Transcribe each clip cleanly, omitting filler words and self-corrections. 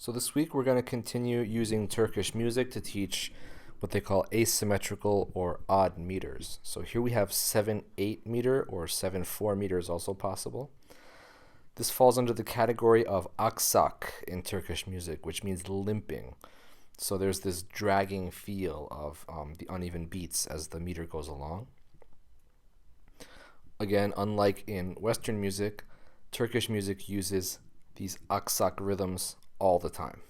So this week we're going to continue using Turkish music to teach what they call asymmetrical or odd meters. So here we have 7/8 meter or 7/4 meter is also possible. This falls under the category of aksak in Turkish music, which means limping. So there's this dragging feel of the uneven beats as the meter goes along. Again, unlike in Western music, Turkish music uses these aksak rhythms all the time.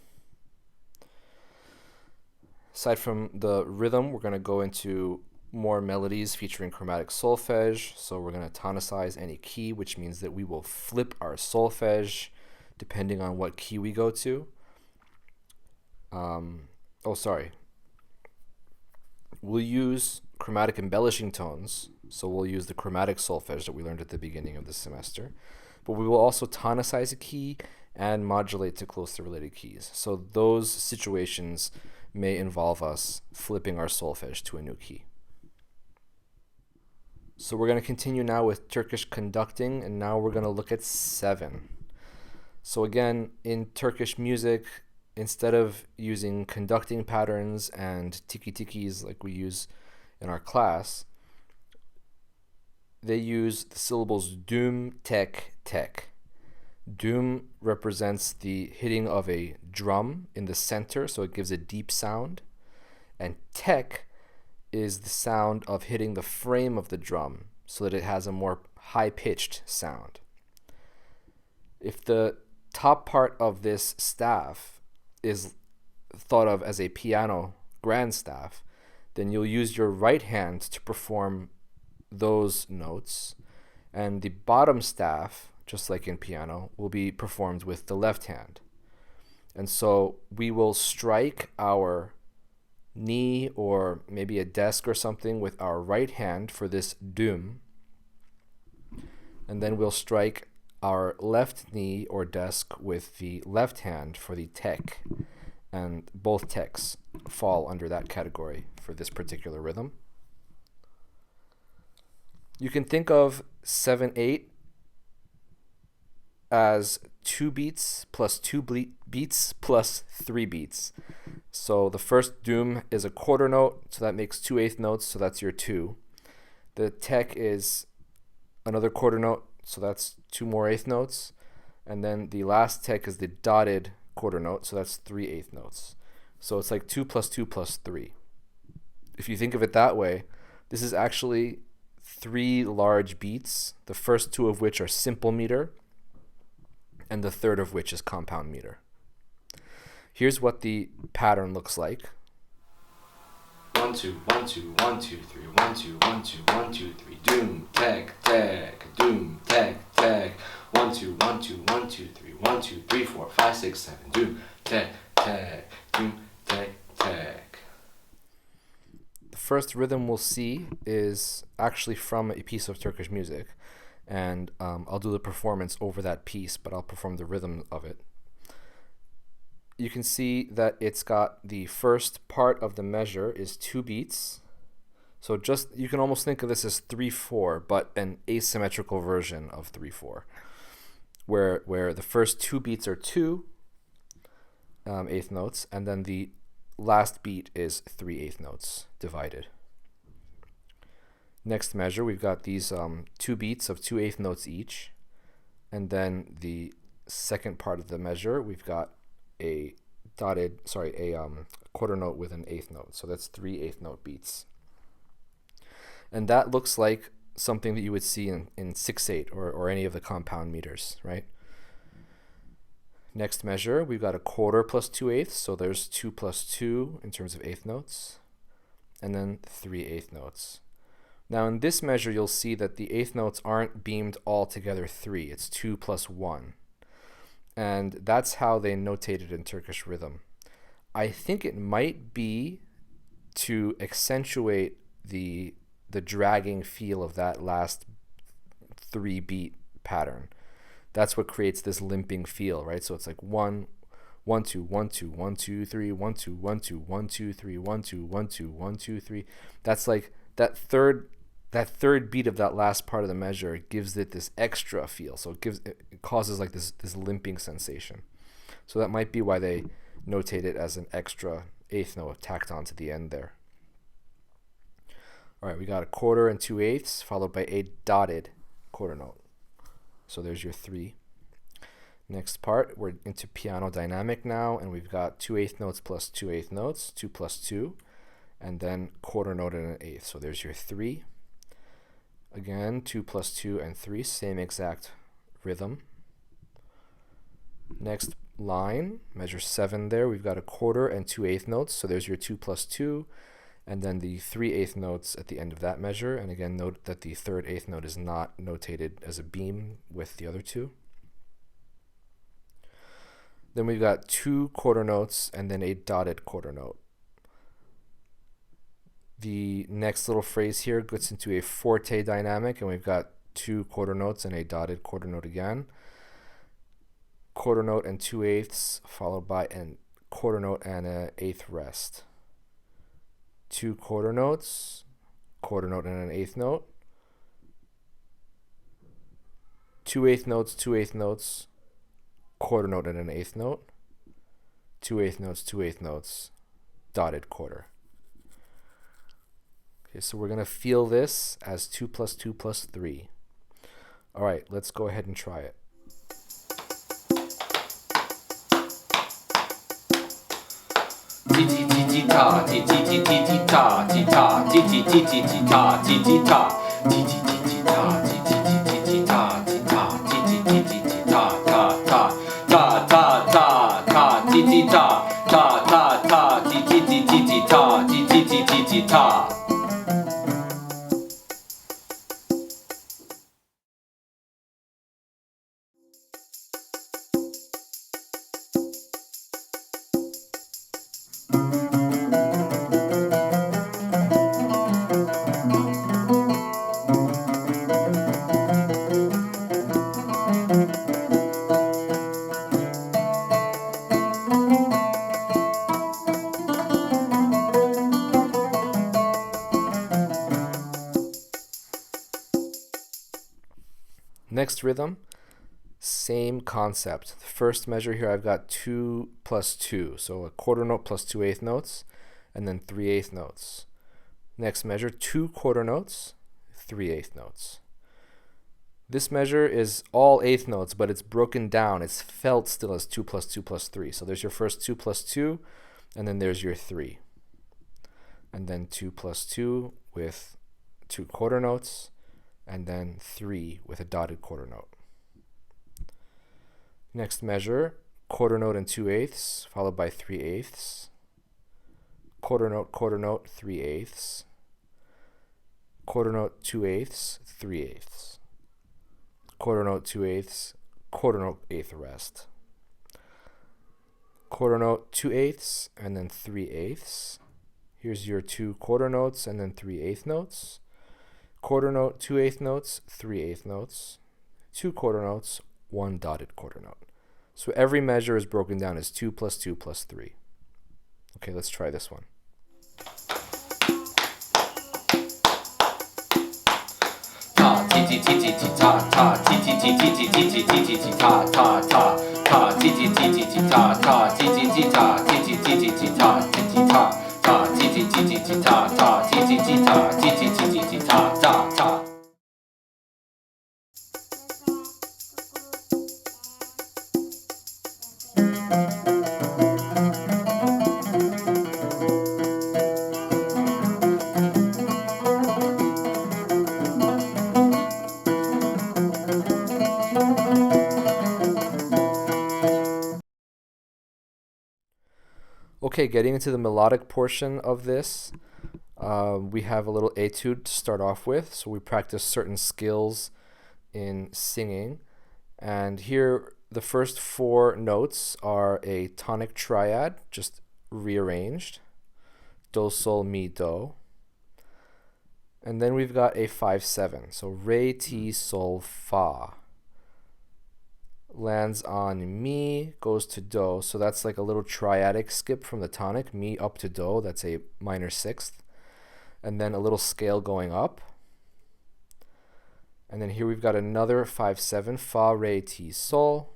Aside from the rhythm, we're going to go into more melodies featuring chromatic solfege. So we're going to tonicize any key, which means that we will flip our solfege depending on what key we go to. We'll use chromatic embellishing tones. So we'll use the chromatic solfege that we learned at the beginning of this semester. But we will also tonicize a key and modulate to closely related keys. So those situations may involve us flipping our solfege to a new key. So we're going to continue now with Turkish conducting, and now we're going to look at 7. So again, in Turkish music, instead of using conducting patterns and tiki-tikis like we use in our class, they use the syllables dum, tek, tek. Dum represents the hitting of a drum in the center, so it gives a deep sound. And tek is the sound of hitting the frame of the drum so that it has a more high-pitched sound. If the top part of this staff is thought of as a piano grand staff, then you'll use your right hand to perform those notes, and the bottom staff, just like in piano, will be performed with the left hand. And so we will strike our knee or maybe a desk or something with our right hand for this dum, and then we'll strike our left knee or desk with the left hand for the tek, and both teks fall under that category for this particular rhythm. You can think of 7/8 as 2 beats plus 2 beats plus 3 beats. So the first dum is a quarter note, so that makes 2/8 notes, so that's your 2. The tek is another quarter note, so that's 2 more eighth notes. And then the last tek is the dotted quarter note, so that's 3/8 notes. So it's like 2 plus 2 plus 3. If you think of it that way, this is actually 3 large beats, the first 2 of which are simple meter, and the third of which is compound meter. Here's what the pattern looks like. 1 2 1 2 1 2 3 1 2 1 2 1 2 3 dum tek tek dum tek tek 1 2 1 2 1 2 3 1 2 3 4 5 6 7 dum tek tek dum tek tek. The first rhythm we'll see is actually from a piece of Turkish music, and I'll do the performance over that piece, but I'll perform the rhythm of it. You can see that it's got the first part of the measure is 2 beats. So just, you can almost think of this as 3/4, but an asymmetrical version of 3/4, where the first 2 beats are 2 eighth notes, and then the last beat is 3/8 notes divided. Next measure, we've got these 2 beats of 2/8 notes each, and then the second part of the measure, we've got a quarter note with an eighth note, so that's 3/8 note beats. And that looks like something that you would see in 6/8 or any of the compound meters, right? Next measure, we've got a quarter plus 2/8, so there's 2 plus 2 in terms of eighth notes, and then 3/8 notes. Now in this measure, you'll see that the eighth notes aren't beamed all together 3, it's 2 plus 1. And that's how they notate it in Turkish rhythm. I think it might be to accentuate the dragging feel of that last 3-beat pattern. That's what creates this limping feel, right? So it's like 1 1 2 1 2 1 2 3 1 2 1 2 1 2 3 1 2 1 2 1 2 3. That's like that third beat of that last part of the measure gives it this extra feel. So it causes like this limping sensation. So that might be why they notate it as an extra eighth note tacked onto the end there. All right, we got a quarter and 2/8 followed by a dotted quarter note. So there's your 3. Next part, we're into piano dynamic now, and we've got 2/8 notes plus 2/8 notes, 2 plus 2, and then quarter note and an eighth. So there's your 3. Again, 2 plus 2 and 3, same exact rhythm. Next line, measure 7 there. We've got a quarter and 2/8 notes, so there's your 2 plus 2, and then the 3/8 notes at the end of that measure. And again, note that the third eighth note is not notated as a beam with the other two. Then we've got 2 quarter notes and then a dotted quarter note. The next little phrase here gets into a forte dynamic, and we've got 2 quarter notes and a dotted quarter note again. Quarter note and 2/8 followed by a quarter note and an eighth rest. 2 quarter notes, quarter note and an eighth note. 2/8 notes, 2/8 notes, quarter note and an eighth note, 2/8 notes, 2/8 notes, dotted quarter. Okay, so we're going to feel this as 2 plus 2 plus 3. All right, let's go ahead and try it. Ti ti ti ti ta, ti ti ti ti ti ta, ti ta, ti ti ti ti ti ta, ti ti ta, ti ti ti ti ta, ti ti ti ti ti ta, ti ta, ti ti ti ti ti ta, ta ta, ta ta ta ta, ti ti ta, ta ta ta, ti ti ti ti ti ta, ti ti ti ti ti ta. Next rhythm, same concept. The first measure here, I've got 2 plus 2, so a quarter note plus 2/8 notes, and then 3/8 notes. Next measure, 2 quarter notes, 3/8 notes. This measure is all eighth notes, but it's broken down. It's felt still as 2 plus 2 plus 3. So there's your first 2 plus 2, and then there's your 3. And then 2 plus 2 with 2 quarter notes, and then 3 with a dotted quarter note. Next measure, quarter note and 2/8, followed by 3/8. Quarter note, 3/8. Quarter note, 2/8, 3/8. Quarter note, 2/8, quarter note, eighth rest. Quarter note, 2/8, and then 3/8. Here's your 2 quarter notes and then 3/8 notes. Quarter note, 2/8 notes, 3/8 notes, 2 quarter notes, 1 dotted quarter note. So every measure is broken down as 2 plus 2 plus 3. Okay, let's try this one. Ta ti ti ti ti ti ta ta ti ti ti ti ti ti ti ti ti ta ta ta ta ti ti ti ti ti ta ta ti ti ti ta ti ti ti ti ti ta ti ti ta ta ti ti ti ti ti ta ta ti ti ti ta ti ti ti ti ti ta ta ta. Okay, getting into the melodic portion of this, we have a little etude to start off with. So we practice certain skills in singing. And here, the first 4 notes are a tonic triad, just rearranged. Do, sol, mi, do. And then we've got a 5/7. So re, ti, sol, fa. Lands on mi, goes to do. So that's like a little triadic skip from the tonic, mi up to do. That's a minor 6th. And then a little scale going up. And then here we've got another 5/7, fa, re, ti, sol.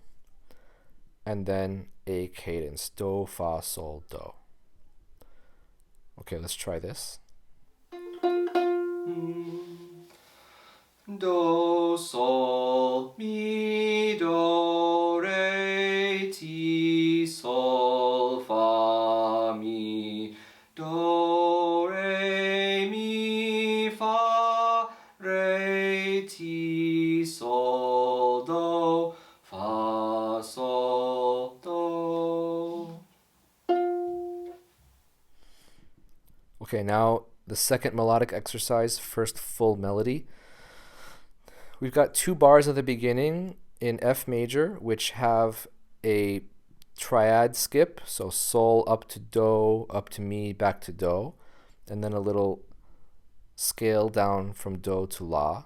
And then a cadence. Do, fa, sol, do. Okay, let's try this. Do, sol, mi, do, re, ti, sol, fa, mi, do, re, mi, fa, re, ti, sol, do, fa, sol, do. Okay, now the second melodic exercise, first full melody. We've got 2 bars at the beginning in F major, which have a triad skip, so sol up to do, up to mi, back to do, and then a little scale down from do to la.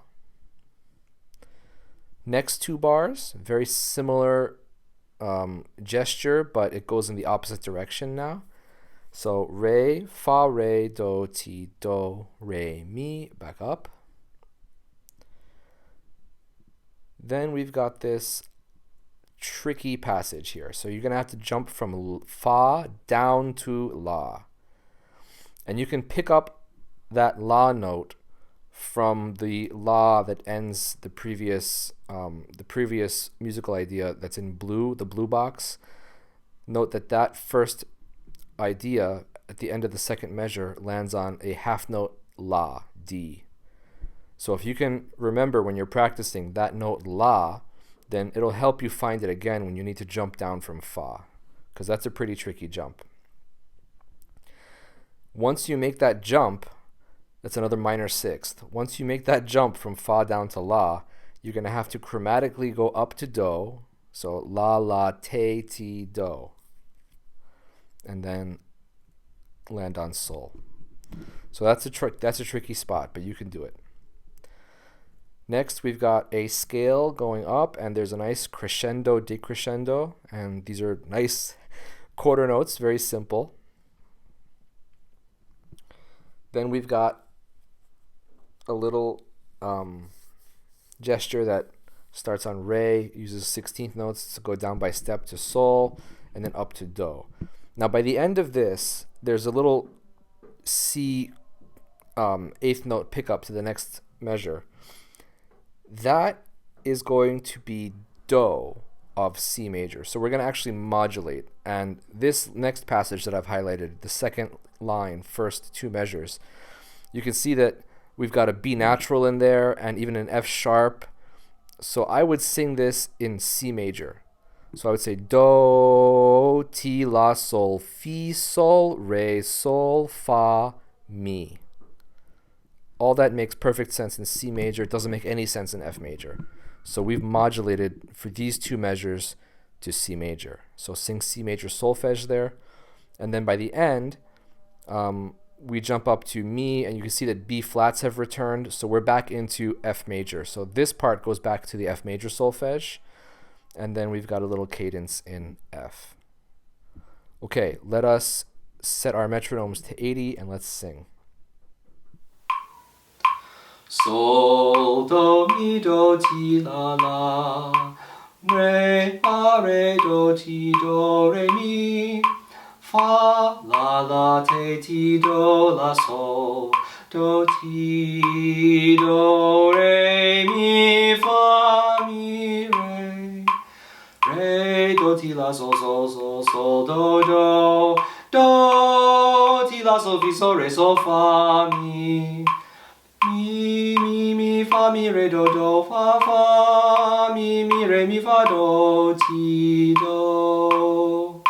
Next 2 bars, very similar gesture, but it goes in the opposite direction now. So re, fa, re, do, ti, do, re, mi, back up. Then we've got this tricky passage here. So you're going to have to jump from fa down to la. And you can pick up that la note from the la that ends the previous musical idea that's in blue, the blue box. Note that that first idea at the end of the second measure lands on a half note la, D. So if you can remember when you're practicing that note la, then it'll help you find it again when you need to jump down from fa, because that's a pretty tricky jump. Once you make that jump, that's another minor sixth. Once you make that jump from fa down to la, you're going to have to chromatically go up to do, so la, la, te, ti, do, and then land on sol. So that's a tricky spot, but you can do it. Next, we've got a scale going up, and there's a nice crescendo, decrescendo, and these are nice quarter notes, very simple. Then we've got a little gesture that starts on re, uses 16th notes to go down by step to sol, and then up to do. Now, by the end of this, there's a little C 8th note pickup to the next measure. That is going to be do of C major. So we're going to actually modulate. And this next passage that I've highlighted, the second line, first 2 measures, you can see that we've got a B natural in there and even an F sharp. So I would sing this in C major. So I would say do, ti, la, sol, fi, sol, re, sol, fa, mi. All that makes perfect sense in C major. It doesn't make any sense in F major. So we've modulated for these 2 measures to C major. So sing C major solfege there. And then by the end, we jump up to mi, and you can see that B flats have returned. So we're back into F major. So this part goes back to the F major solfege. And then we've got a little cadence in F. Okay, let us set our metronomes to 80 and let's sing. Sol, do, mi, do, ti, la, la. Re, fa, re, do, ti, do, re, mi. Fa, la, la, te, ti, do, la, sol. Do, ti, do, re, mi, fa, mi, re. Re, do, ti, la, sol, sol, sol, sol, do, do. Do, ti, la, sol, fi, sol, re, sol, fa, mi. Mi, mi, mi, fa, mi, re, do, do, fa, fa, mi, re, mi, fa, do, ti, do.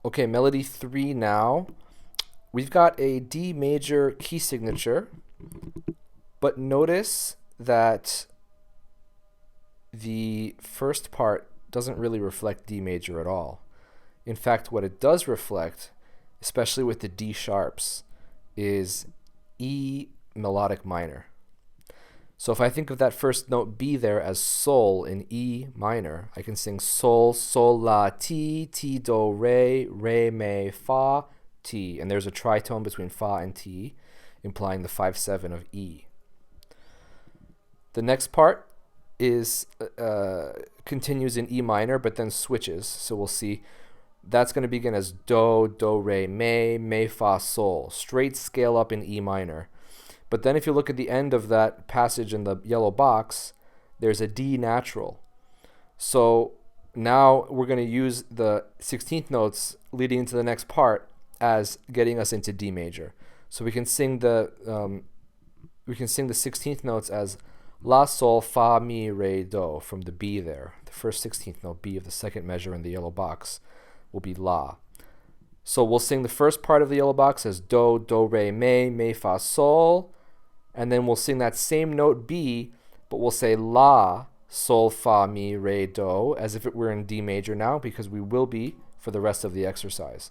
Okay, melody 3 now. We've got a D major key signature, but notice that the first part doesn't really reflect D major at all. In fact, what it does reflect, especially with the D sharps, is E melodic minor. So if I think of that first note B there as sol in E minor, I can sing sol, sol, la, ti, ti, do, re, re, me, fa, ti. And there's a tritone between fa and ti, implying the 5/7 of E. The next part is continues in E minor, but then switches. So we'll see that's going to begin as do, do, re, me, fa, sol. Straight scale up in E minor. But then if you look at the end of that passage in the yellow box, there's a D natural. So now we're going to use the 16th notes leading into the next part as getting us into D major. So we can sing the 16th notes as La, Sol, Fa, Mi, Re, Do from the B there. The first 16th note, B of the second measure in the yellow box, will be La. So we'll sing the first part of the yellow box as Do, Do, Re, Me, Fa, Sol. And then we'll sing that same note B, but we'll say La, Sol, Fa, Mi, Re, Do, as if it were in D major now, because we will be for the rest of the exercise.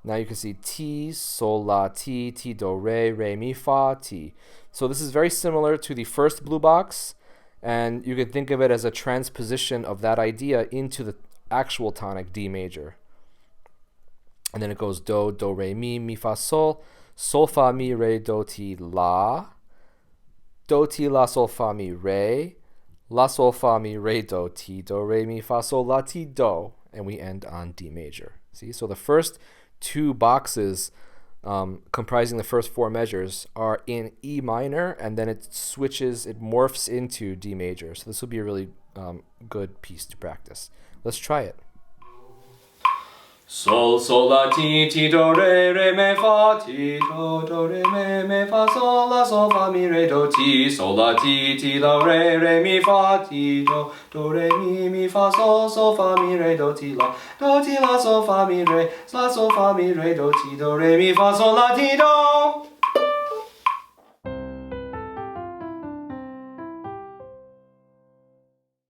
Now you can see Ti, Sol, La, Ti, Ti, Do, Re, Mi, Fa, Ti. So this is very similar to the first blue box, and you can think of it as a transposition of that idea into the actual tonic D major. And then it goes Do, Do, Mi, Fa, Sol, Sol, Fa, Mi, Re, Do, Ti, La, Do, Ti, La, Sol, Fa, Mi, Re, La, Sol, Fa, Mi, Re, Do, Ti, Do, Mi, Fa, Sol, La, Ti, Do, and we end on D major. See, so the first two boxes comprising the first four measures are in E minor, and then it switches, it morphs into D major. So this will be a really good piece to practice. Let's try it. Sol, Sol, La, Ti, Ti, Do, Me, Fa, Ti, Do, Me, Fa, Sol, La, Sol, Fa, Mi, Re, Do, Ti, Sol, La, Ti, Ti, La, Mi, Fa, Ti, Do, Mi, Fa, Sol, Sol, Fa, Mi, Re, Do, Ti, La, La, Sol, Fa, Mi, Re, La, Sol, Fa, Mi, Re, Do, Ti, Do, Mi, Fa, Sol, La, Ti, Do.